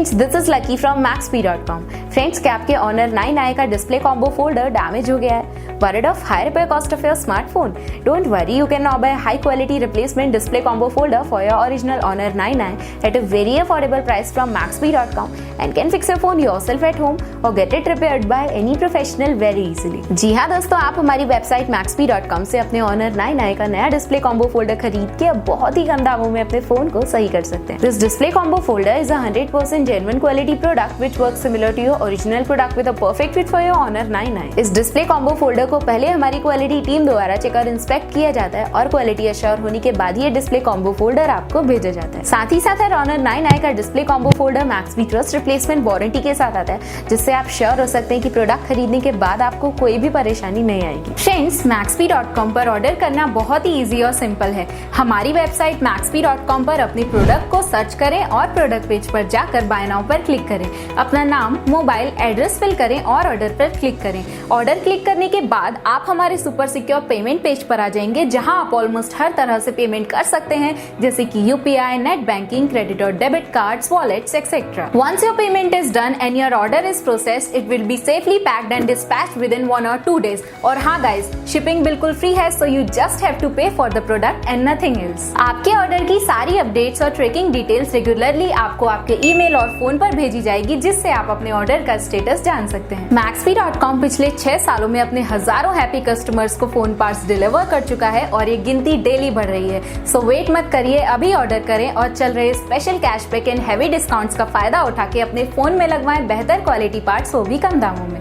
Friends, this is lucky from Maxbhi.com। Friends, क्या आपके honour 9i का डिस्प्ले कॉम्बो फोल्डर डैमेज हो गया है? Worried of high repair cost of your smartphone? Don't worry, you can now buy high quality replacement display combo folder for your original Honor 9i at a very affordable price from Maxbhi.com and can fix your phone yourself at home or get it repaired by any professional very easily। जी हाँ दोस्तों, आप हमारी website Maxbhi.com से अपने Honor 9i का नया display combo folder खरीद के अब बहुत ही कम दामों में अपने फोन को सही कर सकते हैं। This display combo folder is a 100% genuine quality product which works similar to your original product with a perfect fit for your Honor 9i। इस डिस्प्ले कॉम्बो फोल्डर को पहले हमारी क्वालिटी टीम द्वारा चेक और इंस्पेक्ट किया जाता है और क्वालिटी अश्योर होने के बाद ये डिस्प्ले कॉम्बो फोल्डर आपको भेजा जाता है। साथ ही साथ Honor 9i का display combo folder Maxbhi trust replacement warranty के साथ आता है, जिससे आप श्योर हो सकते हैं कि प्रोडक्ट खरीदने के बाद आपको कोई भी परेशानी नहीं आएगी। फ्रेंड्स, Maxbhi.com पर ऑर्डर करना बहुत ही इजी और सिंपल है। हमारी वेबसाइट Maxbhi.com पर अपने प्रोडक्ट को सर्च करें और प्रोडक्ट पेज पर जाकर बाय नाउ पर क्लिक करें। अपना नाम, मोबाइल, एड्रेस फिल करें और ऑर्डर पर क्लिक करें। ऑर्डर क्लिक करने के बाद आप हमारे सुपर सिक्योर पेमेंट पेज पर आ जाएंगे, जहां आप ऑलमोस्ट हर तरह से पेमेंट कर सकते हैं, जैसे कि यूपीआई, नेट बैंकिंग, क्रेडिट और debit cards, wallets etcetera. Once your payment is done and your order is processed, it will be safely packed and dispatched within 1 or 2 days। और हाँ गाइज, शिपिंग बिल्कुल free है, so you just have to pay for the product and nothing else. आपके order की सारी updates और tracking details regularly आपको आपके ईमेल और फोन पर भेजी जाएगी, जिससे आप अपने ऑर्डर का स्टेटस जान सकते हैं। Maxbhi.com पिछले 6 सालों में अपने हजारों हैप्पी कस्टमर्स को फोन पार्ट्स डिलीवर कर चुका है और ये गिनती डेली बढ़ रही है। सो वेट मत करिए, अभी ऑर्डर करें और चल रहे special cashback and heavy discounts का फायदा उठा के अपने फोन में लगवाएं बेहतर क्वालिटी पार्ट्स, वो भी कम दामों में।